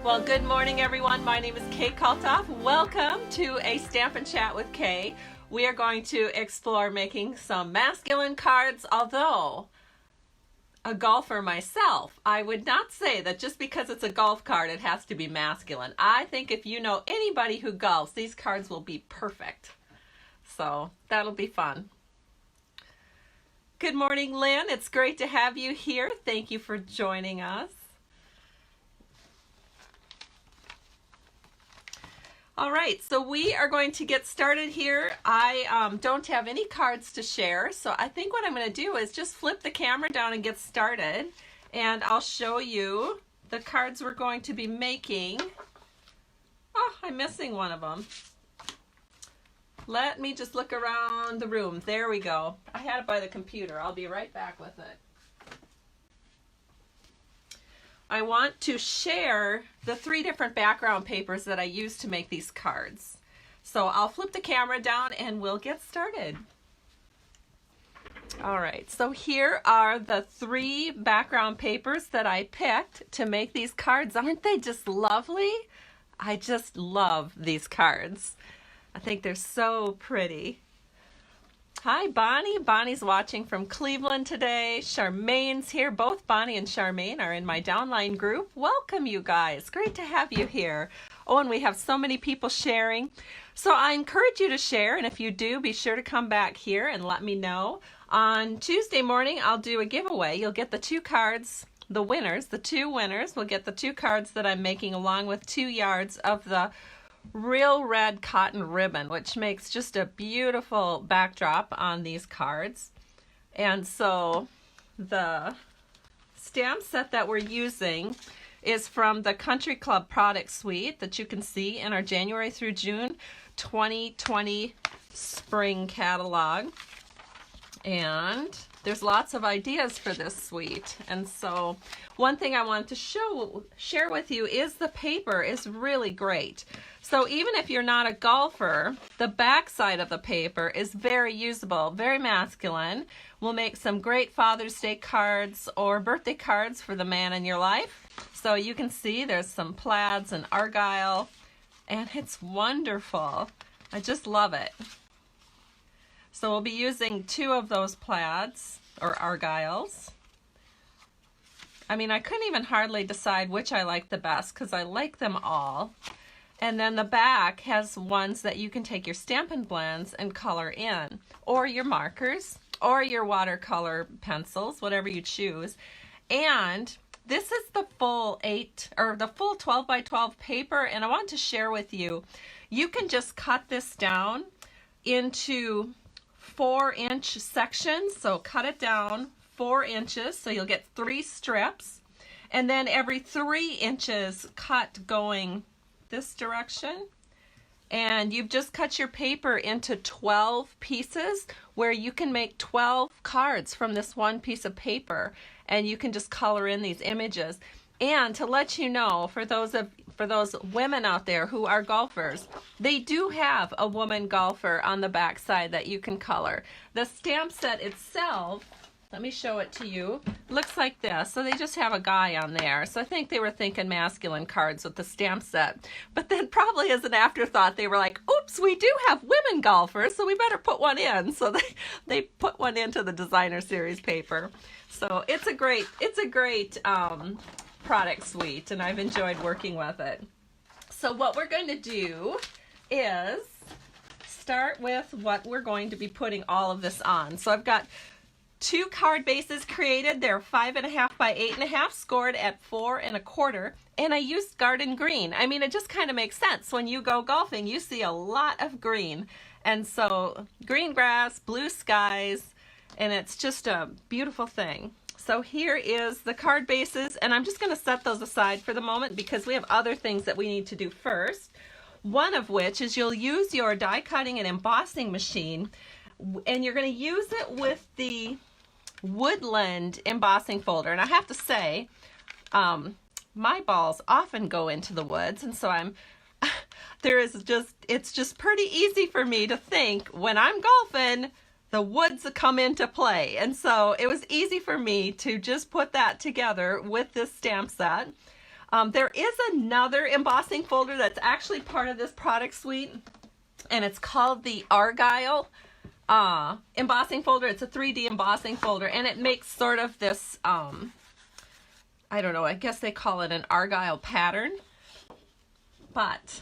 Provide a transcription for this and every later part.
Well, good morning, everyone. My name is Kay Kaltoff. Welcome to a Stamp and Chat with Kay. We are going to explore making some masculine cards, although a golfer myself, I would not say that just because it's a golf card, it has to be masculine. I think if you know anybody who golfs, these cards will be perfect. So that'll be fun. Good morning, Lynn. It's great to have you here. Thank you for joining us. All right, so we are going to get started here. I don't have any cards to share, so I think what I'm going to do is just flip the camera down and get started, and I'll show you the cards we're going to be making. Oh, I'm missing one of them. Let me just look around the room. There we go. I had it by the computer. I'll be right back with it. I want to share the 3 different background papers that I use to make these cards. So I'll flip the camera down and we'll get started. All right, so here are the 3 background papers that I picked to make these cards. Aren't they just lovely? I just love these cards. I think they're so pretty. Hi, Bonnie. Bonnie's watching from Cleveland today. Charmaine's here. Both Bonnie and Charmaine are in my downline group. Welcome, you guys. Great to have you here. Oh, and we have so many people sharing. So I encourage you to share, and if you do, be sure to come back here and let me know. On Tuesday morning, I'll do a giveaway. You'll get the 2 cards, the winners, the 2 winners will get the 2 cards that I'm making along with 2 yards of the real red cotton ribbon, which makes just a beautiful backdrop on these cards. And so the stamp set that we're using is from the Country Club product suite that you can see in our January through June 2020 spring catalog. And there's lots of ideas for this suite. And so one thing I wanted to share with you is the paper is really great. So even if you're not a golfer, the back side of the paper is very usable, very masculine. We'll make some great Father's Day cards or birthday cards for the man in your life. So you can see there's some plaids and argyle, and it's wonderful. I just love it. So we'll be using 2 of those plaids or argyles. I mean, I couldn't even hardly decide which I like the best because I like them all. And then the back has ones that you can take your Stampin' Blends and color in, or your markers, or your watercolor pencils, whatever you choose. And this is the full 12 by 12 paper, and I want to share with you, you can just cut this down into 4-inch sections. So cut it down 4 inches, so you'll get 3 strips, and then every 3 inches cut going this direction, and you've just cut your paper into 12 pieces where you can make 12 cards from this one piece of paper, and you can just color in these images. And to let you know, for those women out there who are golfers, they do have a woman golfer on the back side that you can color. The stamp set itself, let me show it to you, looks like this. So they just have a guy on there. So I think they were thinking masculine cards with the stamp set. But then probably as an afterthought, they were like, oops, we do have women golfers, so we better put one in. So they put one into the designer series paper. So it's a great product suite, and I've enjoyed working with it. So what we're going to do is start with what we're going to be putting all of this on. So I've got 2 card bases created. They're 5.5 by 8.5, scored at 4 1/4, and I used garden green. I mean, it just kind of makes sense. When you go golfing, you see a lot of green, and so green grass, blue skies, and it's just a beautiful thing. So here is the card bases, and I'm just going to set those aside for the moment because we have other things that we need to do first. One of which is you'll use your die cutting and embossing machine, and you're going to use it with the woodland embossing folder. And I have to say, my balls often go into the woods, and so it's just pretty easy for me to think when I'm golfing, the woods come into play. And so it was easy for me to just put that together with this stamp set. There is another embossing folder that's actually part of this product suite, and it's called the Argyle embossing folder. It's a 3D embossing folder, and it makes sort of this, I don't know, I guess they call it an Argyle pattern, but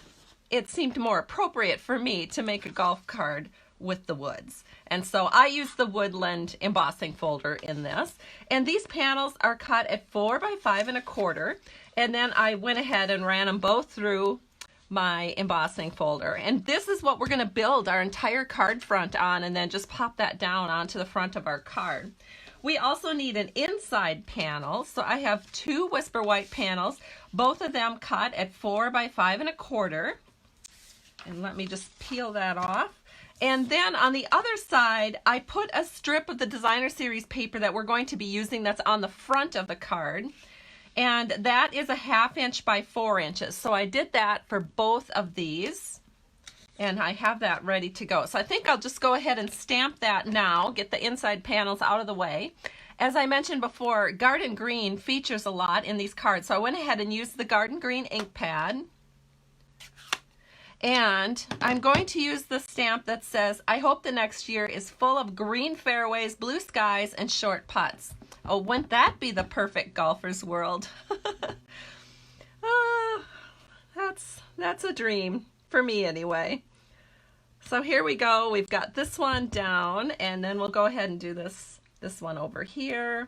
it seemed more appropriate for me to make a golf card with the woods. And so I used the woodland embossing folder in this. And these panels are cut at 4 by 5 1/4. And then I went ahead and ran them both through my embossing folder. And this is what we're going to build our entire card front on, and then just pop that down onto the front of our card. We also need an inside panel. So I have 2 Whisper White panels, both of them cut at 4 by 5 1/4. And let me just peel that off. And then on the other side, I put a strip of the Designer Series paper that we're going to be using that's on the front of the card. And that is a 1/2 inch by 4 inches. So I did that for both of these. And I have that ready to go. So I think I'll just go ahead and stamp that now, get the inside panels out of the way. As I mentioned before, Garden Green features a lot in these cards. So I went ahead and used the Garden Green ink pad. And I'm going to use the stamp that says, I hope the next year is full of green fairways, blue skies, and short putts. Oh, wouldn't that be the perfect golfer's world? That's a dream, for me anyway. So here we go. We've got this one down, and then we'll go ahead and do this one over here.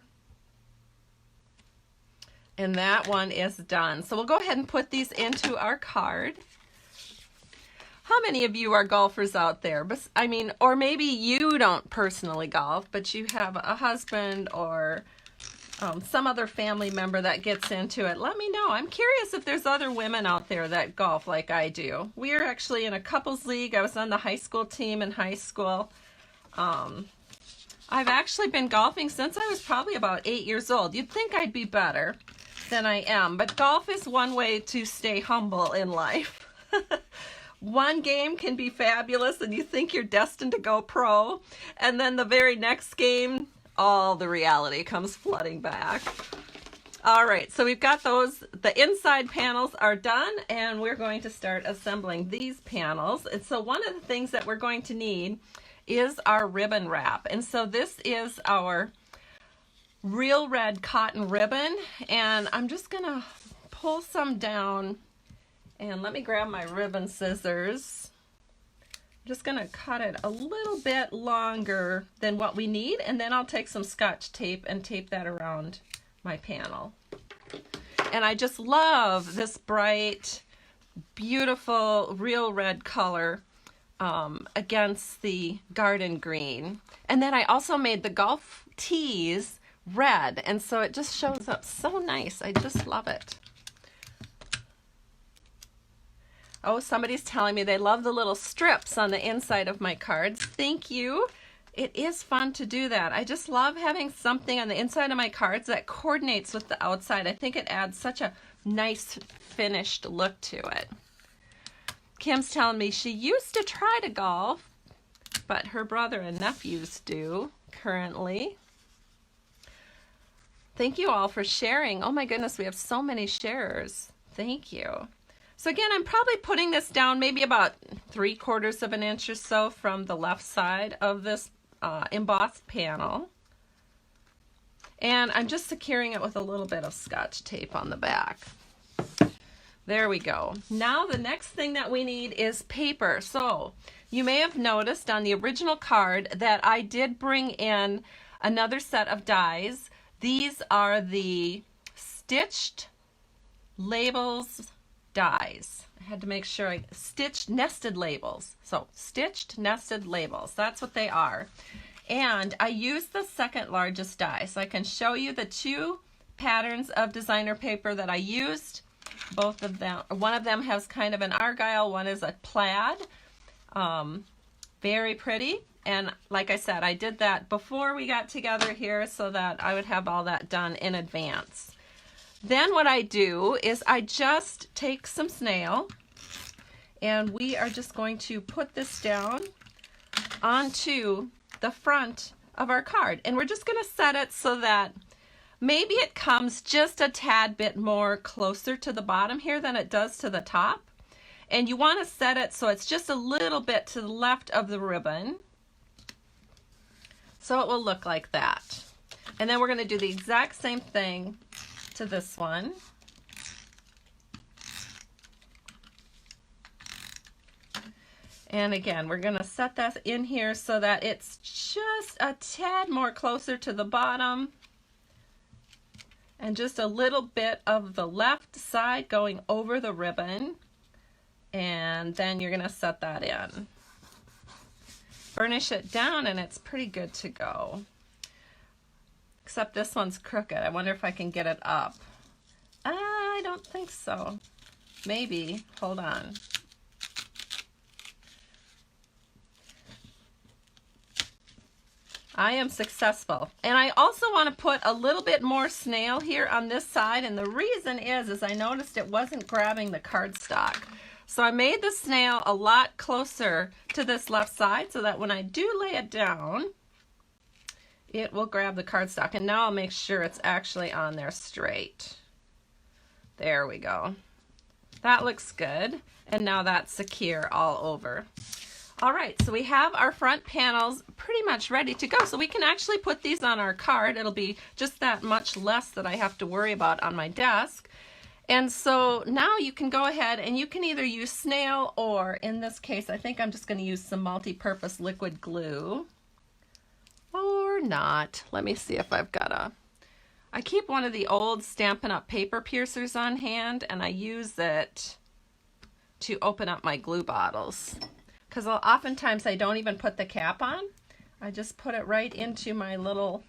And that one is done. So we'll go ahead and put these into our card. How many of you are golfers out there? I mean, or maybe you don't personally golf, but you have a husband or some other family member that gets into it. Let me know. I'm curious if there's other women out there that golf like I do. We are actually in a couples league. I was on the high school team in high school. I've actually been golfing since I was probably about 8 years old. You'd think I'd be better than I am, but golf is one way to stay humble in life. One game can be fabulous and you think you're destined to go pro, and then the very next game, all the reality comes flooding back. All right, so we've got those. The inside panels are done, and we're going to start assembling these panels. And so one of the things that we're going to need is our ribbon wrap. And so this is our real red cotton ribbon, and I'm just gonna pull some down. And let me grab my ribbon scissors. I'm just gonna cut it a little bit longer than what we need, and then I'll take some Scotch tape and tape that around my panel. And I just love this bright, beautiful, real red color against the garden green. And then I also made the golf tees red, and so it just shows up so nice. I just love it. Oh, somebody's telling me they love the little strips on the inside of my cards. Thank you. It is fun to do that. I just love having something on the inside of my cards that coordinates with the outside. I think it adds such a nice finished look to it. Kim's telling me she used to try to golf, but her brother and nephews do currently. Thank you all for sharing. Oh my goodness, we have so many sharers. Thank you. So again, I'm probably putting this down maybe about 3/4 of an inch or so from the left side of this embossed panel. And I'm just securing it with a little bit of Scotch tape on the back. There we go. Now the next thing that we need is paper. So you may have noticed on the original card that I did bring in another set of dies. These are the stitched labels dies. I had to make sure I stitched nested labels. So stitched nested labels, that's what they are. And I used the second largest die, so I can show you the 2 patterns of designer paper that I used. Both of them, one of them has kind of an argyle, one is a plaid. Very pretty. And like I said, I did that before we got together here so that I would have all that done in advance. Then what I do is I just take some snail, and we are just going to put this down onto the front of our card. And we're just going to set it so that maybe it comes just a tad bit more closer to the bottom here than it does to the top. And you want to set it so it's just a little bit to the left of the ribbon. So it will look like that. And then we're going to do the exact same thing to this one. And again, we're going to set that in here so that it's just a tad more closer to the bottom. And just a little bit of the left side going over the ribbon. And then you're going to set that in. Burnish it down and it's pretty good to go. Except this one's crooked. I wonder if I can get it up. I don't think so. Maybe. Hold on. I am successful. And I also want to put a little bit more snail here on this side. And the reason is I noticed it wasn't grabbing the cardstock. So I made the snail a lot closer to this left side so that when I do lay it down, it will grab the cardstock. And now I'll make sure it's actually on there straight. There we go. That looks good. And now that's secure all over. All right, so we have our front panels pretty much ready to go. So we can actually put these on our card. It'll be just that much less that I have to worry about on my desk. And so now you can go ahead and you can either use snail or, in this case, I think I'm just going to use some multi-purpose liquid glue. Or not. Let me see if I've got a... I keep one of the old Stampin' Up! Paper piercers on hand, and I use it to open up my glue bottles. Because oftentimes I don't even put the cap on. I just put it right into my little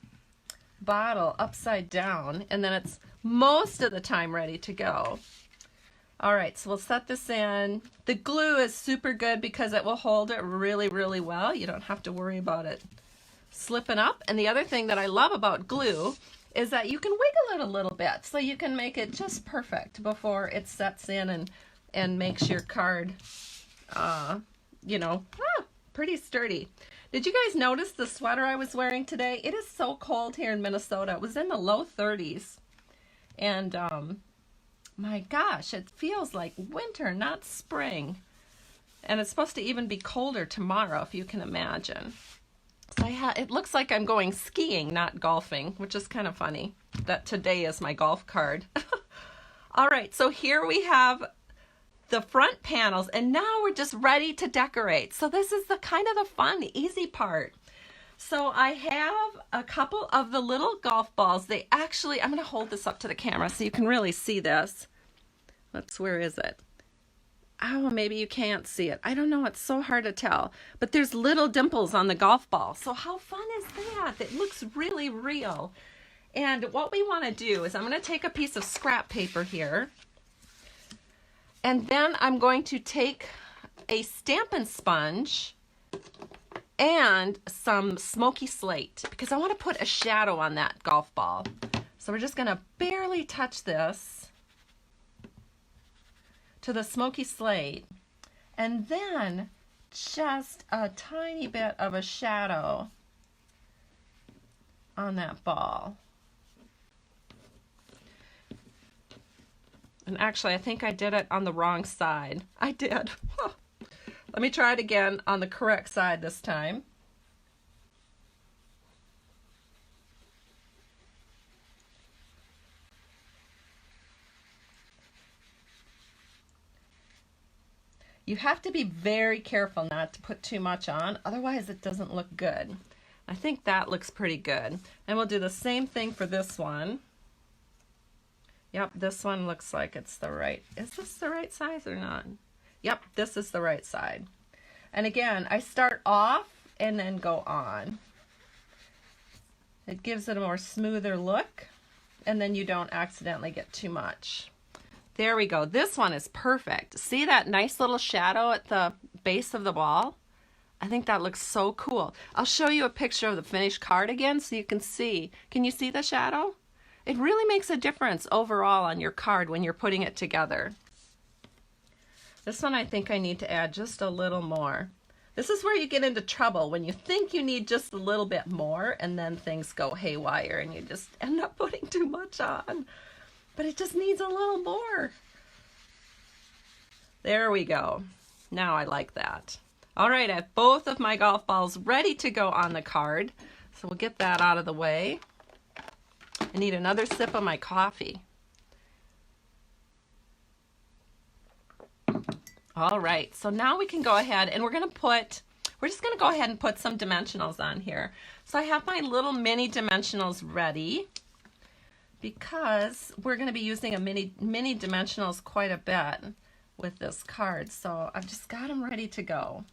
bottle upside down, and then it's most of the time ready to go. All right, so we'll set this in. The glue is super good because it will hold it really, really well. You don't have to worry about it slipping up. And the other thing that I love about glue is that you can wiggle it a little bit so you can make it just perfect before it sets in and makes your card you know, pretty sturdy. Did you guys notice the sweater I was wearing today? It is so cold here in Minnesota. It was in the low 30s. And my gosh, it feels like winter, not spring. And it's supposed to even be colder tomorrow, if you can imagine. So it looks like I'm going skiing, not golfing, which is kind of funny that today is my golf card. All right, so here we have the front panels, and now we're just ready to decorate. So this is the kind of the fun, easy part. So I have a couple of the little golf balls. They actually, I'm going to hold this up to the camera so you can really see this. Where is it? Oh, maybe you can't see it. I don't know, it's so hard to tell. But there's little dimples on the golf ball. So how fun is that? It looks really real. And what we want to do is I'm going to take a piece of scrap paper here. And then I'm going to take a Stampin' sponge and some smoky slate because I want to put a shadow on that golf ball. So we're just going to barely touch this to the smoky slate and then just a tiny bit of a shadow on that ball. And actually, I think I did it on the wrong side. I did. Let me try it again on the correct side this time. You have to be very careful not to put too much on, otherwise it doesn't look good. I think that looks pretty good. And we'll do the same thing for this one. Yep, this one looks like it's the right. Is this the right size or not? Yep, this is the right side. And again, I start off and then go on. It gives it a more smoother look, and then you don't accidentally get too much. There we go. This one is perfect. See that nice little shadow at the base of the ball? I think that looks so cool. I'll show you a picture of the finished card again so you can see. Can you see the shadow? It really makes a difference overall on your card when you're putting it together. This one I think I need to add just a little more. This is where you get into trouble, when you think you need just a little bit more and then things go haywire and you just end up putting too much on. But it just needs a little more. There we go. Now I like that. All right, I have both of my golf balls ready to go on the card. So we'll get that out of the way. I need another sip of my coffee. All right, so now we can go ahead and we're just gonna go ahead and put some dimensionals on here. So I have my little mini dimensionals ready because we're gonna be using a mini dimensionals quite a bit with this card. So I've just got them ready to go.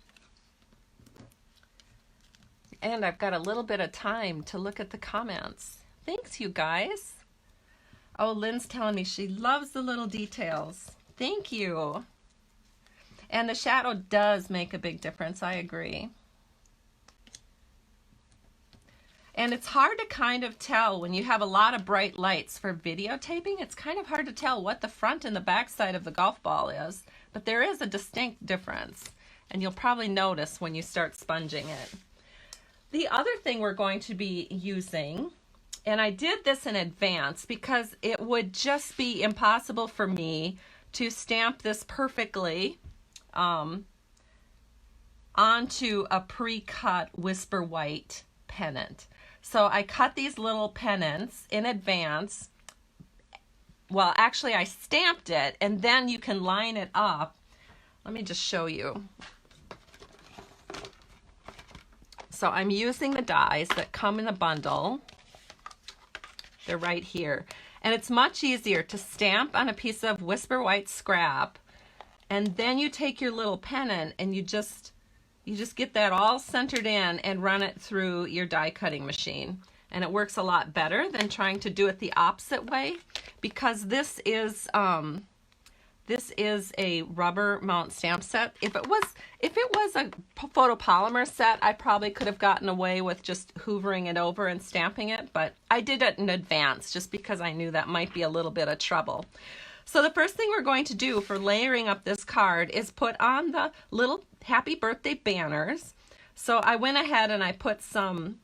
And I've got a little bit of time to look at the comments. Thanks, you guys. Oh, Lynn's telling me she loves the little details. Thank you. And the shadow does make a big difference, I agree. And it's hard to kind of tell when you have a lot of bright lights for videotaping. It's kind of hard to tell what the front and the back side of the golf ball is, but there is a distinct difference. And you'll probably notice when you start sponging it. The other thing we're going to be using, and I did this in advance because it would just be impossible for me to stamp this perfectly onto a pre-cut Whisper White pennant. So I cut these little pennants in advance. Well, actually I stamped it and then you can line it up. Let me just show you. So I'm using the dies that come in a bundle. They're right here. And it's much easier to stamp on a piece of Whisper White scrap, and then you take your little pennant and you just get that all centered in and run it through your die cutting machine. And it works a lot better than trying to do it the opposite way, because this is a rubber mount stamp set. If it was a photopolymer set, I probably could have gotten away with just hoovering it over and stamping it, but I did it in advance just because I knew that might be a little bit of trouble. So the first thing we're going to do for layering up this card is put on the little happy birthday banners. So I went ahead and I put some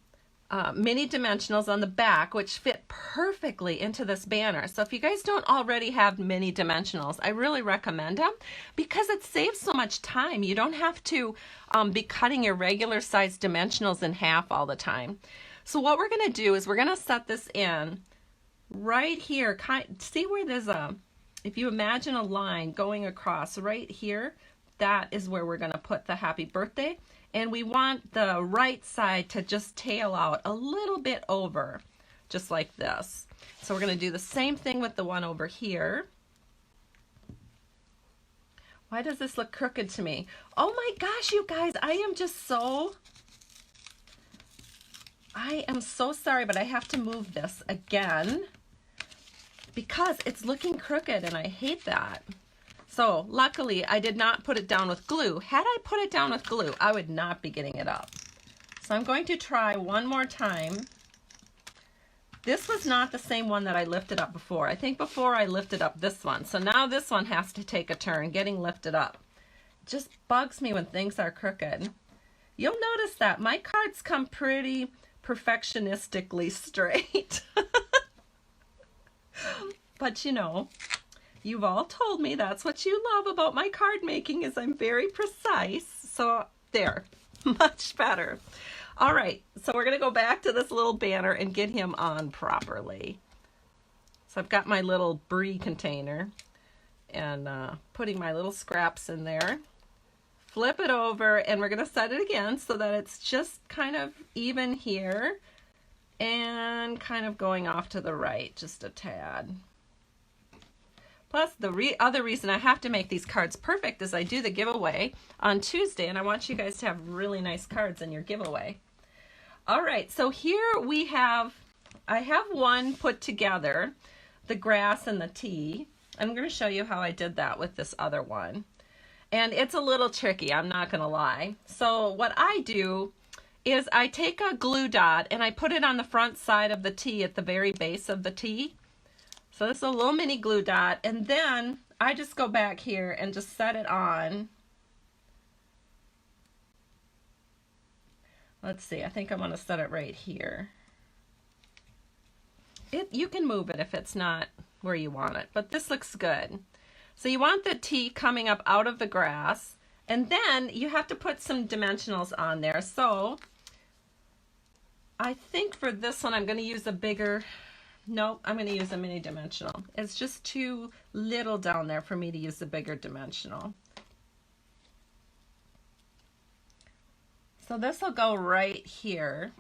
mini dimensionals on the back, which fit perfectly into this banner. So if you guys don't already have mini dimensionals, I really recommend them because it saves so much time. You don't have to be cutting your regular size dimensionals in half all the time. So what we're going to do is we're going to set this in right here. See where there's if you imagine a line going across right here, that is where we're going to put the happy birthday. And we want the right side to just tail out a little bit over, just like this. So we're going to do the same thing with the one over here. Why does this look crooked to me? Oh my gosh, you guys, I am so sorry, but I have to move this again because it's looking crooked and I hate that. So luckily I did not put it down with glue. Had I put it down with glue, I would not be getting it up. So I'm going to try one more time. This was not the same one that I lifted up before. I think before I lifted up this one. So now this one has to take a turn getting lifted up. It just bugs me when things are crooked. You'll notice that my cards come pretty perfectionistically straight. But you know, you've all told me that's what you love about my card making is I'm very precise. So there, much better. All right, so we're gonna go back to this little banner and get him on properly. So I've got my little brie container and putting my little scraps in there. Flip it over and we're gonna set it again so that it's just kind of even here and kind of going off to the right just a tad. Plus, the other reason I have to make these cards perfect is I do the giveaway on Tuesday, and I want you guys to have really nice cards in your giveaway. All right, so here I have one put together, the grass and the tea. I'm going to show you how I did that with this other one. And it's a little tricky, I'm not going to lie. So what I do is I take a glue dot and I put it on the front side of the tea at the very base of the tea. So this is a little mini glue dot, and then I just go back here and just set it on Let's see, I think I want to set it right here. You can move it if it's not where you want it, but this looks good. So you want the T coming up out of the grass, and then you have to put some dimensionals on there. So I think for this one I'm going to use a bigger, nope, I'm going to use a mini dimensional. It's just too little down there for me to use the bigger dimensional. So this will go right here.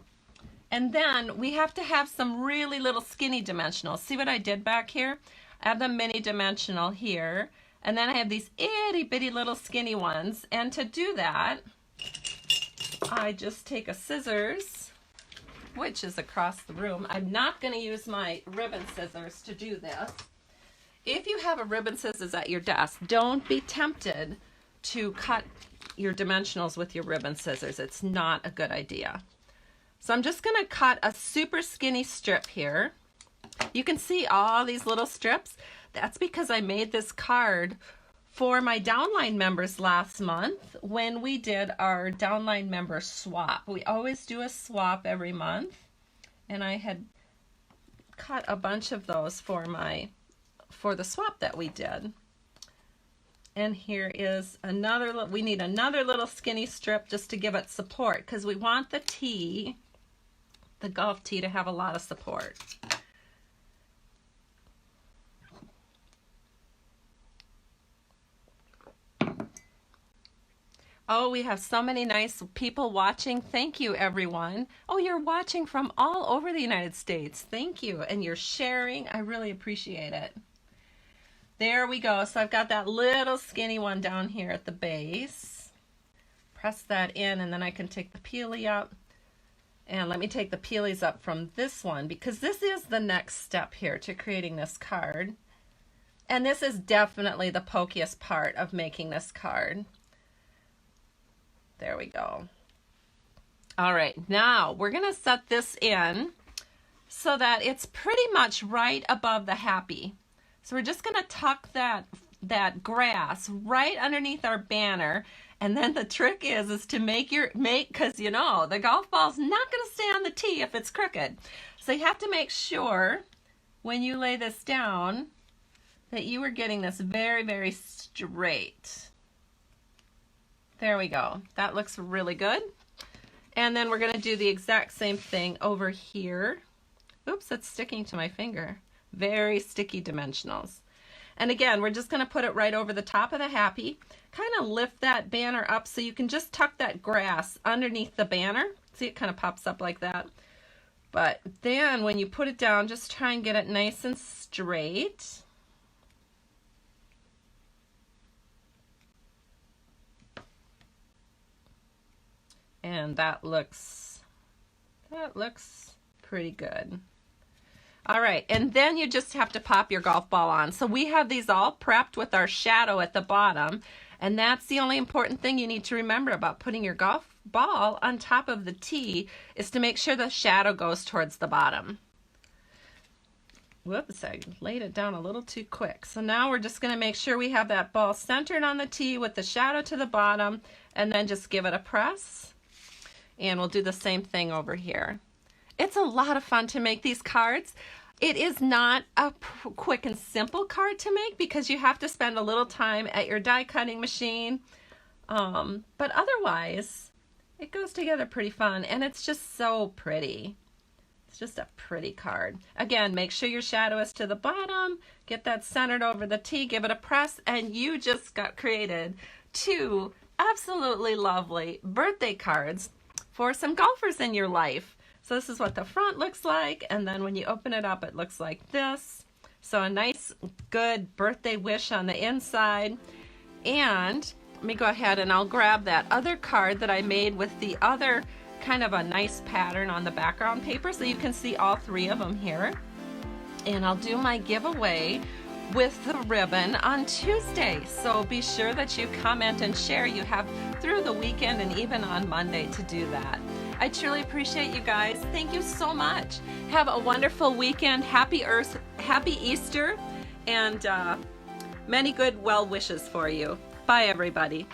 And then we have to have some really little skinny dimensionals. See what I did back here? I have the mini dimensional here, and then I have these itty bitty little skinny ones. And to do that, I just take a scissors, which is across the room. I'm not going to use my ribbon scissors to do this. If you have a ribbon scissors at your desk, don't be tempted to cut your dimensionals with your ribbon scissors. It's not a good idea. So I'm just going to cut a super skinny strip here. You can see all these little strips. That's because I made this card for my downline members last month when we did our downline member swap. We always do a swap every month, and I had cut a bunch of those for the swap that we did. And here is another, we need another little skinny strip just to give it support, because we want the T, the golf tee, to have a lot of support. Oh, we have so many nice people watching. Thank you, everyone. Oh, you're watching from all over the United States. Thank you. And you're sharing. I really appreciate it. There we go. So I've got that little skinny one down here at the base. Press that in, and then I can take the peely up. And let me take the peelies up from this one, because this is the next step here to creating this card. And this is definitely the pokiest part of making this card. There we go. All right, now we're going to set this in so that it's pretty much right above the happy. So we're just going to tuck that grass right underneath our banner. And then the trick is to make, because you know, the golf ball's not going to stay on the tee if it's crooked. So you have to make sure when you lay this down that you are getting this very, very straight. There we go. That looks really good. And then we're going to do the exact same thing over here. Oops, it's sticking to my finger. Very sticky dimensionals. And again, we're just going to put it right over the top of the happy. Kind of lift that banner up so you can just tuck that grass underneath the banner. See, it kind of pops up like that. But then when you put it down, just try and get it nice and straight. And that looks pretty good. All right, and then you just have to pop your golf ball on. So we have these all prepped with our shadow at the bottom, and that's the only important thing you need to remember about putting your golf ball on top of the tee, is to make sure the shadow goes towards the bottom. Whoops, I laid it down a little too quick. So now we're just going to make sure we have that ball centered on the tee with the shadow to the bottom, and then just give it a press. And we'll do the same thing over here. It's a lot of fun to make these cards. It is not a quick and simple card to make because you have to spend a little time at your die cutting machine. But otherwise, it goes together pretty fun, and it's just so pretty. It's just a pretty card. Again, make sure your shadow is to the bottom, get that centered over the tee, give it a press, and you just got created 2 absolutely lovely birthday cards for some golfers in your life. So this is what the front looks like, and then when you open it up, it looks like this. So a nice, good birthday wish on the inside. And let me go ahead and I'll grab that other card that I made with the other kind of a nice pattern on the background paper, so you can see all 3 of them here. And I'll do my giveaway with the ribbon on Tuesday. So be sure that you comment and share. You have through the weekend and even on Monday to do that. I truly appreciate you guys. Thank you so much. Have a wonderful weekend. Happy Easter, and many good well wishes for you. Bye, everybody.